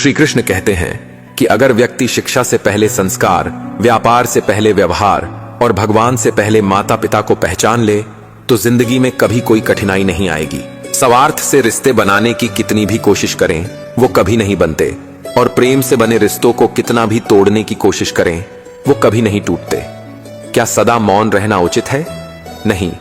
श्री कृष्ण कहते हैं कि अगर व्यक्ति शिक्षा से पहले संस्कार, व्यापार से पहले व्यवहार और भगवान से पहले माता पिता को पहचान ले तो जिंदगी में कभी कोई कठिनाई नहीं आएगी। स्वार्थ से रिश्ते बनाने की कितनी भी कोशिश करें वो कभी नहीं बनते, और प्रेम से बने रिश्तों को कितना भी तोड़ने की कोशिश करें वो कभी नहीं टूटते। क्या सदा मौन रहना उचित है? नहीं।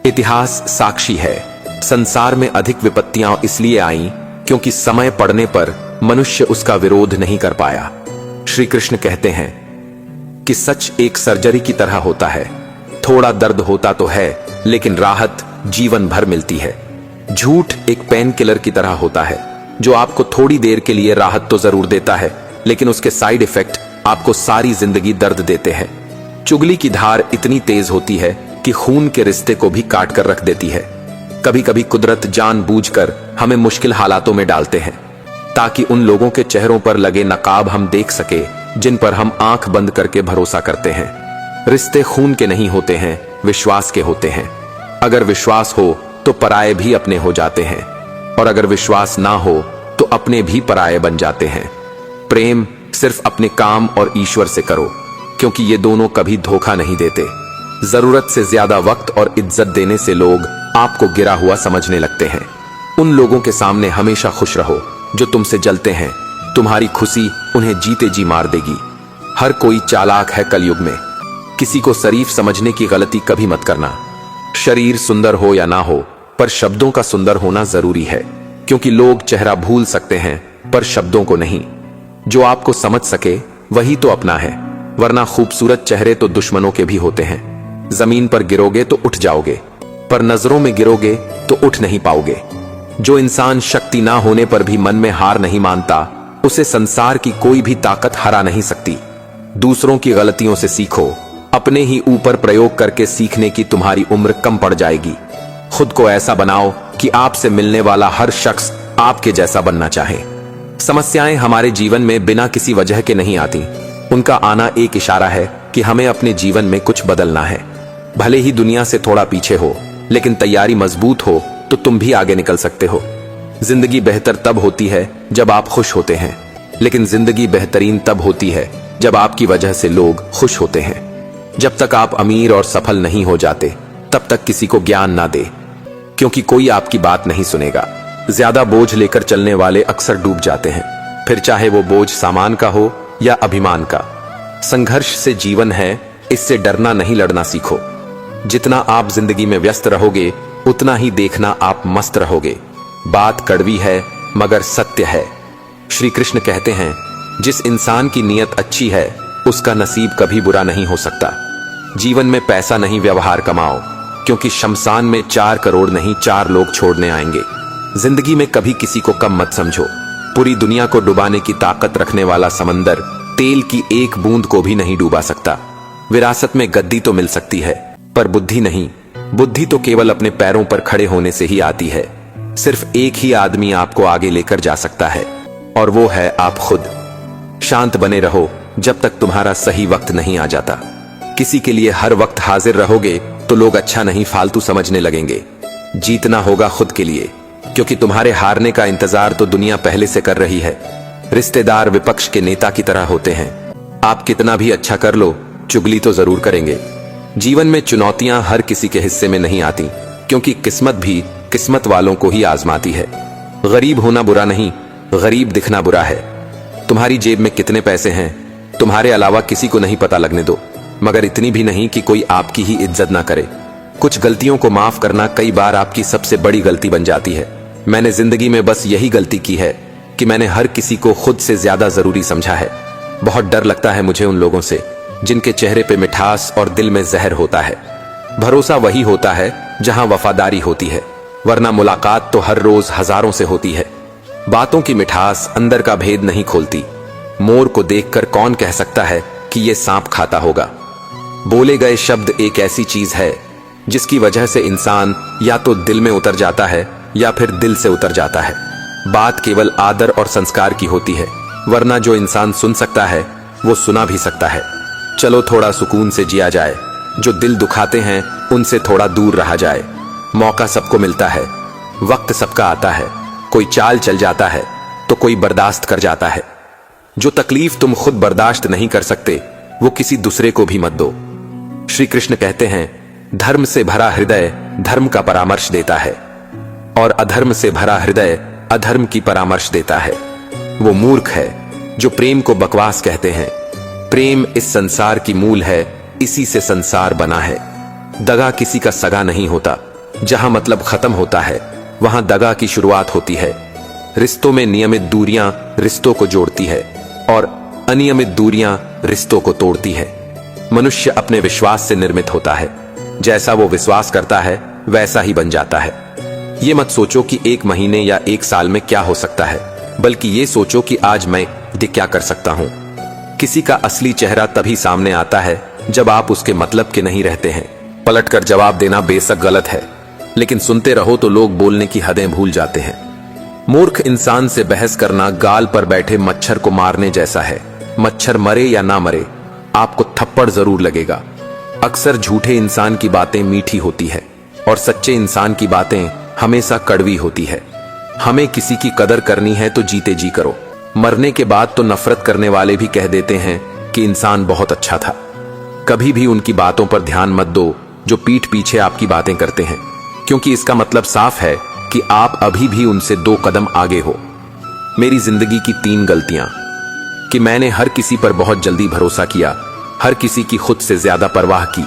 इतिहास साक्षी है, संसार में अधिक विपत्तियां इसलिए आईं क्योंकि समय पड़ने पर मनुष्य उसका विरोध नहीं कर पाया। श्री कृष्ण कहते हैं कि सच एक सर्जरी की तरह होता है, थोड़ा दर्द होता तो है लेकिन राहत जीवन भर मिलती है। झूठ एक पेन किलर की तरह होता है जो आपको थोड़ी देर के लिए राहत तो जरूर देता है लेकिन उसके साइड इफेक्ट आपको सारी जिंदगी दर्द देते हैं। चुगली की धार इतनी तेज होती है कि खून के रिश्ते को भी काट कर रख देती है। कभी कभी कुदरत जानबूझकर हमें मुश्किल हालातों में डालते हैं ताकि उन लोगों के चेहरों पर लगे नकाब हम देख सके जिन पर हम आंख बंद करके भरोसा करते हैं। रिश्ते खून के नहीं होते हैं, विश्वास के होते हैं। अगर विश्वास हो तो पराये भी अपने हो जाते हैं, और अगर विश्वास ना हो तो अपने भी पराये बन जाते हैं। प्रेम सिर्फ अपने काम और ईश्वर से करो, क्योंकि ये दोनों कभी धोखा नहीं देते। जरूरत से ज्यादा वक्त और इज्जत देने से लोग आपको गिरा हुआ समझने लगते हैं। उन लोगों के सामने हमेशा खुश रहो जो तुमसे जलते हैं। तुम्हारी खुशी उन्हें जीते जी मार देगी। हर कोई चालाक है कलयुग में। किसी को शरीफ समझने की गलती कभी मत करना। शरीर सुंदर हो या ना हो, पर शब्दों का सुंदर होना जरूरी है, क्योंकि लोग चेहरा भूल सकते हैं पर शब्दों को नहीं। जो आपको समझ सके वही तो अपना है, वरना खूबसूरत चेहरे तो दुश्मनों के भी होते हैं। जमीन पर गिरोगे तो उठ जाओगे, पर नजरों में गिरोगे तो उठ नहीं पाओगे। जो इंसान शक्ति ना होने पर भी मन में हार नहीं मानता, उसे संसार की कोई भी ताकत हरा नहीं सकती। दूसरों की गलतियों से सीखो, अपने ही ऊपर प्रयोग करके सीखने की तुम्हारी उम्र कम पड़ जाएगी। खुद को ऐसा बनाओ कि आपसे मिलने वाला हर शख्स आपके जैसा बनना चाहे। समस्याएं हमारे जीवन में बिना किसी वजह के नहीं आती। उनका आना एक इशारा है कि हमें अपने जीवन में कुछ बदलना है। भले ही दुनिया से थोड़ा पीछे हो, लेकिन तैयारी मजबूत हो तो तुम भी आगे निकल सकते हो। जिंदगी बेहतर तब होती है जब आप खुश होते हैं, लेकिन जिंदगी बेहतरीन तब होती है जब आपकी वजह से लोग खुश होते हैं। जब तक आप अमीर और सफल नहीं हो जाते तब तक किसी को ज्ञान ना दे, क्योंकि कोई आपकी बात नहीं सुनेगा। ज्यादा बोझ लेकर चलने वाले अक्सर डूब जाते हैं, फिर चाहे वो बोझ सामान का हो या अभिमान का। संघर्ष से जीवन है, इससे डरना नहीं लड़ना सीखो। जितना आप जिंदगी में व्यस्त रहोगे उतना ही देखना आप मस्त रहोगे। बात कड़वी है मगर सत्य है। श्री कृष्ण कहते हैं जिस इंसान की नीयत अच्छी है उसका नसीब कभी बुरा नहीं हो सकता। जीवन में पैसा नहीं व्यवहार कमाओ, क्योंकि शमशान में 4 करोड़ नहीं 4 लोग छोड़ने आएंगे। जिंदगी में कभी किसी को कम मत समझो। पूरी दुनिया को डुबाने की ताकत रखने वाला समंदर तेल की एक बूंद को भी नहीं डुबा सकता। विरासत में गद्दी तो मिल सकती है पर बुद्धि नहीं। बुद्धि तो केवल अपने पैरों पर खड़े होने से ही आती है। सिर्फ एक ही आदमी आपको आगे लेकर जा सकता है, और वो है आप खुद। शांत बने रहो जब तक तुम्हारा सही वक्त नहीं आ जाता। किसी के लिए हर वक्त हाजिर रहोगे तो लोग अच्छा नहीं फालतू समझने लगेंगे। जीतना होगा खुद के लिए, क्योंकि तुम्हारे हारने का इंतजार तो दुनिया पहले से कर रही है। रिश्तेदार विपक्ष के नेता की तरह होते हैं। आप कितना भी अच्छा कर लो, चुगली तो जरूर करेंगे। जीवन में चुनौतियां हर किसी के हिस्से में नहीं आती, क्योंकि किस्मत भी किस्मत वालों को ही आजमाती है। गरीब होना बुरा नहीं, गरीब दिखना बुरा है। तुम्हारी जेब में कितने पैसे हैं तुम्हारे अलावा किसी को नहीं पता लगने दो, मगर इतनी भी नहीं कि कोई आपकी ही इज्जत ना करे। कुछ गलतियों को माफ करना कई बार आपकी सबसे बड़ी गलती बन जाती है। मैंने जिंदगी में बस यही गलती की है कि मैंने हर किसी को खुद से ज्यादा जरूरी समझा है। बहुत डर लगता है मुझे उन लोगों से जिनके चेहरे पे मिठास और दिल में जहर होता है। भरोसा वही होता है जहां वफादारी होती है, वरना मुलाकात तो हर रोज हजारों से होती है। बातों की मिठास अंदर का भेद नहीं खोलती। मोर को देखकर कौन कह सकता है कि ये सांप खाता होगा। बोले गए शब्द एक ऐसी चीज है जिसकी वजह से इंसान या तो दिल में उतर जाता है या फिर दिल से उतर जाता है। बात केवल आदर और संस्कार की होती है, वरना जो इंसान सुन सकता है वो सुना भी सकता है। चलो थोड़ा सुकून से जिया जाए। जो दिल दुखाते हैं उनसे थोड़ा दूर रहा जाए। मौका सबको मिलता है, वक्त सबका आता है। कोई चाल चल जाता है तो कोई बर्दाश्त कर जाता है। जो तकलीफ तुम खुद बर्दाश्त नहीं कर सकते वो किसी दूसरे को भी मत दो। श्री कृष्ण कहते हैं, धर्म से भरा हृदय धर्म का परामर्श देता है और अधर्म से भरा हृदय अधर्म की परामर्श देता है। वो मूर्ख है जो प्रेम को बकवास कहते हैं। प्रेम इस संसार की मूल है, इसी से संसार बना है। दगा किसी का सगा नहीं होता। जहां मतलब खत्म होता है वहां दगा की शुरुआत होती है। रिश्तों में नियमित दूरियां रिश्तों को जोड़ती है और अनियमित दूरियां रिश्तों को तोड़ती है। मनुष्य अपने विश्वास से निर्मित होता है। जैसा वो विश्वास करता है वैसा ही बन जाता है। ये मत सोचो कि 1 महीने या 1 साल में क्या हो सकता है, बल्कि ये सोचो कि आज मैं क्या कर सकता हूं। किसी का असली चेहरा तभी सामने आता है जब आप उसके मतलब के नहीं रहते हैं। पलटकर जवाब देना बेशक गलत है, लेकिन सुनते रहो तो लोग बोलने की हदें भूल जाते हैं। मूर्ख इंसान से बहस करना गाल पर बैठे मच्छर को मारने जैसा है। मच्छर मरे या ना मरे, आपको थप्पड़ जरूर लगेगा। अक्सर झूठे इंसान की बातें मीठी होती है और सच्चे इंसान की बातें हमेशा कड़वी होती है। हमें किसी की कदर करनी है तो जीते जी करो। मरने के बाद तो नफरत करने वाले भी कह देते हैं कि इंसान बहुत अच्छा था। कभी भी उनकी बातों पर ध्यान मत दो जो पीठ पीछे आपकी बातें करते हैं, क्योंकि इसका मतलब साफ है कि आप अभी भी उनसे 2 कदम आगे हो। मेरी जिंदगी की 3 गलतियां कि मैंने हर किसी पर बहुत जल्दी भरोसा किया, हर किसी की खुद से ज्यादा परवाह की,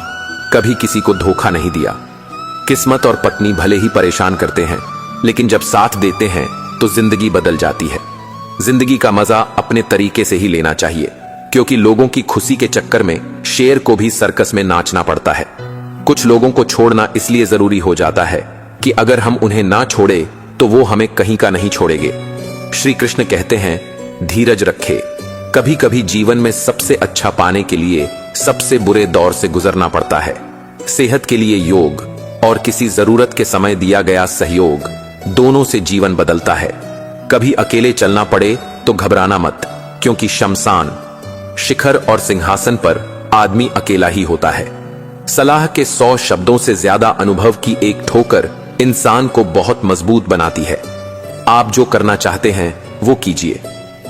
कभी किसी को धोखा नहीं दिया। किस्मत और पत्नी भले ही परेशान करते हैं, लेकिन जब साथ देते हैं तो जिंदगी बदल जाती है। जिंदगी का मजा अपने तरीके से ही लेना चाहिए, क्योंकि लोगों की खुशी के चक्कर में शेर को भी सर्कस में नाचना पड़ता है। कुछ लोगों को छोड़ना इसलिए जरूरी हो जाता है कि अगर हम उन्हें ना छोड़े तो वो हमें कहीं का नहीं छोड़ेंगे। श्री कृष्ण कहते हैं, धीरज रखे। कभी कभी जीवन में सबसे अच्छा पाने के लिए सबसे बुरे दौर से गुजरना पड़ता है। सेहत के लिए योग और किसी जरूरत के समय दिया गया सहयोग, दोनों से जीवन बदलता है। कभी अकेले चलना पड़े तो घबराना मत, क्योंकि शमशान, शिखर और सिंहासन पर आदमी अकेला ही होता है। सलाह के 100 शब्दों से ज्यादा अनुभव की एक ठोकर इंसान को बहुत मजबूत बनाती है। आप जो करना चाहते हैं वो कीजिए।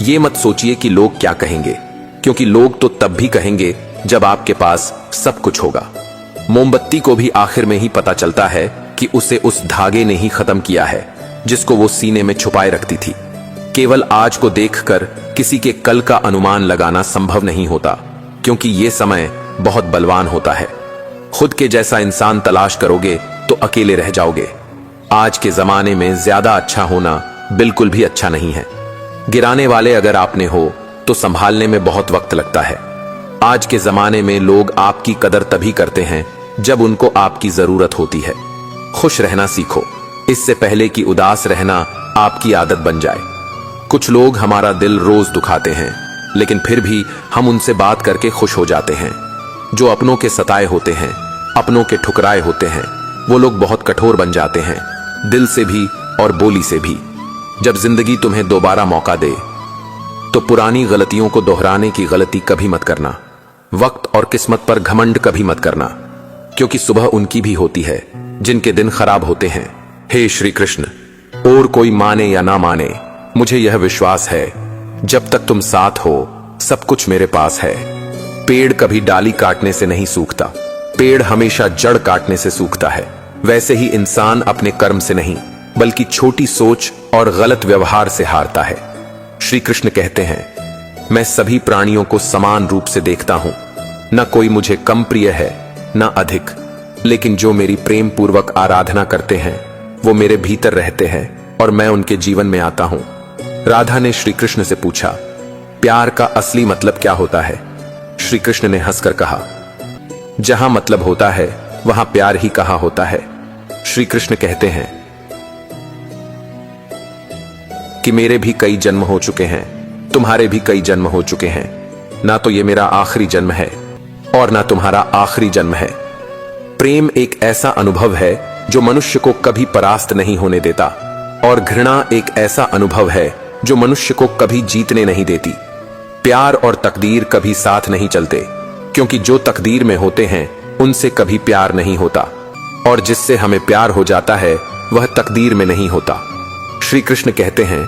ये मत सोचिए कि लोग क्या कहेंगे, क्योंकि लोग तो तब भी कहेंगे जब आपके पास सब कुछ होगा। मोमबत्ती को भी आखिर में ही पता चलता है कि उसे उस धागे ने ही खत्म किया है जिसको वो सीने में छुपाए रखती थी। केवल आज को देखकर किसी के कल का अनुमान लगाना संभव नहीं होता, क्योंकि ये समय बहुत बलवान होता है। खुद के जैसा इंसान तलाश करोगे तो अकेले रह जाओगे। आज के जमाने में ज्यादा अच्छा होना बिल्कुल भी अच्छा नहीं है। गिराने वाले अगर आपने हो तो संभालने में बहुत वक्त लगता है। आज के जमाने में लोग आपकी कदर तभी करते हैं जब उनको आपकी जरूरत होती है। खुश रहना सीखो, इससे पहले कि उदास रहना आपकी आदत बन जाए। कुछ लोग हमारा दिल रोज दुखाते हैं, लेकिन फिर भी हम उनसे बात करके खुश हो जाते हैं। जो अपनों के सताए होते हैं, अपनों के ठुकराए होते हैं, वो लोग बहुत कठोर बन जाते हैं, दिल से भी और बोली से भी। जब जिंदगी तुम्हें दोबारा मौका दे तो पुरानी गलतियों को दोहराने की गलती कभी मत करना। वक्त और किस्मत पर घमंड कभी मत करना, क्योंकि सुबह उनकी भी होती है जिनके दिन खराब होते हैं। हे श्री कृष्ण, और कोई माने या ना माने, मुझे यह विश्वास है जब तक तुम साथ हो सब कुछ मेरे पास है। पेड़ कभी डाली काटने से नहीं सूखता, पेड़ हमेशा जड़ काटने से सूखता है। वैसे ही इंसान अपने कर्म से नहीं, बल्कि छोटी सोच और गलत व्यवहार से हारता है। श्री कृष्ण कहते हैं, मैं सभी प्राणियों को समान रूप से देखता हूं। न कोई मुझे कम प्रिय है न अधिक, लेकिन जो मेरी प्रेम पूर्वक आराधना करते हैं वो मेरे भीतर रहते हैं और मैं उनके जीवन में आता हूं। राधा ने श्री कृष्ण से पूछा, प्यार का असली मतलब क्या होता है? श्री कृष्ण ने हंसकर कहा, जहां मतलब होता है वहां प्यार ही कहा होता है। श्री कृष्ण कहते हैं कि मेरे भी कई जन्म हो चुके हैं, तुम्हारे भी कई जन्म हो चुके हैं। ना तो ये मेरा आखिरी जन्म है और ना तुम्हारा आखिरी जन्म है। प्रेम एक ऐसा अनुभव है जो मनुष्य को कभी परास्त नहीं होने देता, और घृणा एक ऐसा अनुभव है जो मनुष्य को कभी जीतने नहीं देती। प्यार और तकदीर कभी साथ नहीं चलते, क्योंकि जो तकदीर में होते हैं उनसे कभी प्यार नहीं होता, और जिससे हमें प्यार हो जाता है वह तकदीर में नहीं होता। श्री कृष्ण कहते हैं,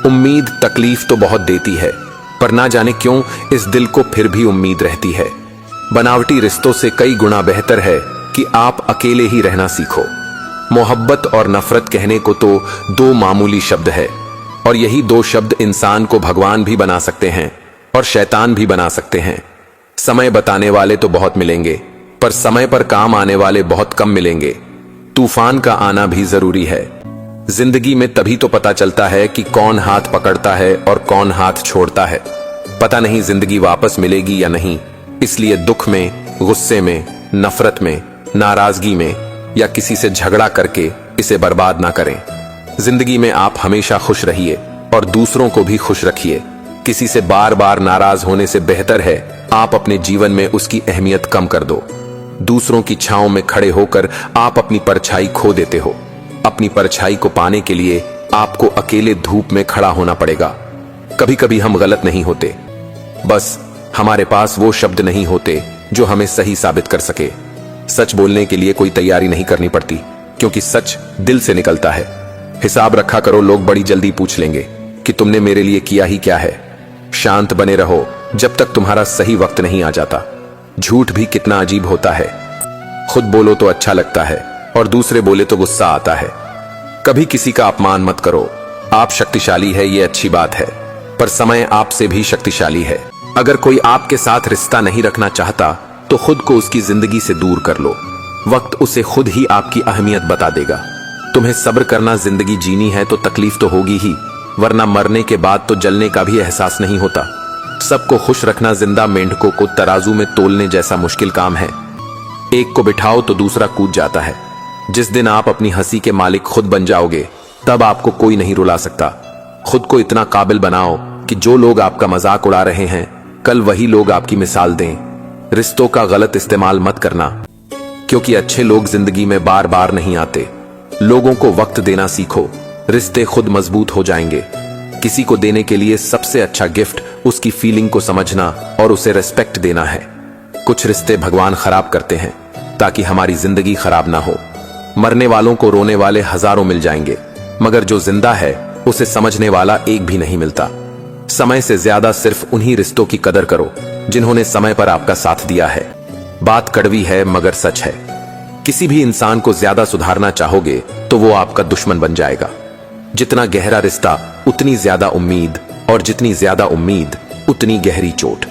उम्मीद तकलीफ तो बहुत देती है, पर ना जाने क्यों इस दिल को फिर भी उम्मीद रहती है। बनावटी रिश्तों से कई गुना बेहतर है कि आप अकेले ही रहना सीखो। मोहब्बत और नफरत कहने को तो दो मामूली शब्द है, और यही दो शब्द इंसान को भगवान भी बना सकते हैं और शैतान भी बना सकते हैं। समय बताने वाले तो बहुत मिलेंगे, पर समय पर काम आने वाले बहुत कम मिलेंगे। तूफान का आना भी जरूरी है। जिंदगी में तभी तो पता चलता है कि कौन हाथ पकड़ता है और कौन हाथ छोड़ता है। पता नहीं जिंदगी वापस मिलेगी या नहीं, इसलिए दुख में, गुस्से में, नफरत में, नाराजगी में या किसी से झगड़ा करके इसे बर्बाद ना करें। जिंदगी में आप हमेशा खुश रहिए और दूसरों को भी खुश रखिए। किसी से बार बार नाराज होने से बेहतर है आप अपने जीवन में उसकी अहमियत कम कर दो। दूसरों की छांव में खड़े होकर आप अपनी परछाई खो देते हो। अपनी परछाई को पाने के लिए आपको अकेले धूप में खड़ा होना पड़ेगा। कभी कभी हम गलत नहीं होते, बस हमारे पास वो शब्द नहीं होते जो हमें सही साबित कर सके। सच बोलने के लिए कोई तैयारी नहीं करनी पड़ती, क्योंकि सच दिल से निकलता है। हिसाब रखा करो, लोग बड़ी जल्दी पूछ लेंगे कि तुमने मेरे लिए किया ही क्या है। शांत बने रहो जब तक तुम्हारा सही वक्त नहीं आ जाता। झूठ भी कितना अजीब होता है। खुद बोलो तो अच्छा लगता है और दूसरे बोले तो गुस्सा आता है। कभी किसी का अपमान मत करो। आप शक्तिशाली है ये अच्छी बात है, पर समय आपसे भी शक्तिशाली है। अगर कोई आपके साथ रिश्ता नहीं रखना चाहता तो खुद को उसकी जिंदगी से दूर कर लो। वक्त उसे खुद ही आपकी अहमियत बता देगा। तुम्हें सब्र करना, जिंदगी जीनी है तो तकलीफ तो होगी ही, वरना मरने के बाद तो जलने का भी एहसास नहीं होता। सबको खुश रखना जिंदा मेंढकों को तराजू में तोलने जैसा मुश्किल काम है। एक को बिठाओ तो दूसरा कूद जाता है। जिस दिन आप अपनी हंसी के मालिक खुद बन जाओगे, तब आपको कोई नहीं रुला सकता। खुद को इतना काबिल बनाओ कि जो लोग आपका मजाक उड़ा रहे हैं, कल वही लोग आपकी मिसाल दें। रिश्तों का गलत इस्तेमाल मत करना, क्योंकि अच्छे लोग जिंदगी में बार बार नहीं आते। लोगों को वक्त देना सीखो, रिश्ते खुद मजबूत हो जाएंगे। किसी को देने के लिए सबसे अच्छा गिफ्ट उसकी फीलिंग को समझना और उसे रिस्पेक्ट देना है। कुछ रिश्ते भगवान खराब करते हैं ताकि हमारी जिंदगी खराब ना हो। मरने वालों को रोने वाले हजारों मिल जाएंगे, मगर जो जिंदा है उसे समझने वाला एक भी नहीं मिलता। समय से ज्यादा सिर्फ उन्हीं रिश्तों की कदर करो जिन्होंने समय पर आपका साथ दिया है। बात कड़वी है मगर सच है। किसी भी इंसान को ज्यादा सुधारना चाहोगे तो वो आपका दुश्मन बन जाएगा। जितना गहरा रिश्ता उतनी ज्यादा उम्मीद, और जितनी ज्यादा उम्मीद उतनी गहरी चोट।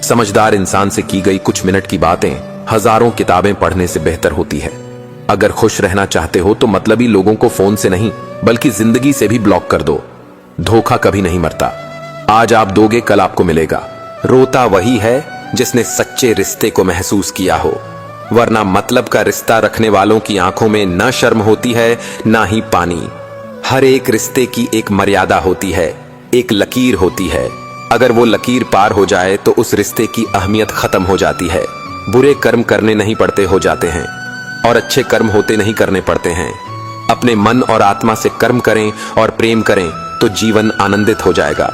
समझदार इंसान से की गई कुछ मिनट की बातें हजारों किताबें पढ़ने से बेहतर होती है। अगर खुश रहना चाहते हो तो मतलबी लोगों को फोन से नहीं बल्कि जिंदगी से भी ब्लॉक कर दो। धोखा कभी नहीं मरता। आज आप दोगे कल आपको मिलेगा। रोता वही है जिसने सच्चे रिश्ते को महसूस किया हो, वरना मतलब का रिश्ता रखने वालों की आंखों में न शर्म होती है ना ही पानी। हर एक रिश्ते की एक मर्यादा होती है, एक लकीर होती है। अगर वो लकीर पार हो जाए तो उस रिश्ते की अहमियत खत्म हो जाती है। बुरे कर्म करने नहीं पड़ते, हो जाते हैं, और अच्छे कर्म होते नहीं करने पड़ते हैं। अपने मन और आत्मा से कर्म करें और प्रेम करें तो जीवन आनंदित हो जाएगा।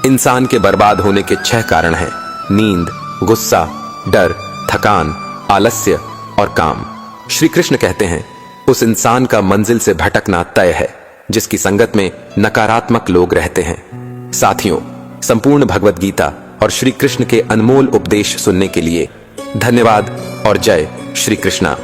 इंसान के बर्बाद होने के 6 कारण हैं: नींद, गुस्सा, डर, थकान, आलस्य और काम। श्री कृष्ण कहते हैं, उस इंसान का मंजिल से भटकना तय है जिसकी संगत में नकारात्मक लोग रहते हैं। साथियों, संपूर्ण भगवत गीता और श्री कृष्ण के अनमोल उपदेश सुनने के लिए धन्यवाद और जय श्री कृष्णा।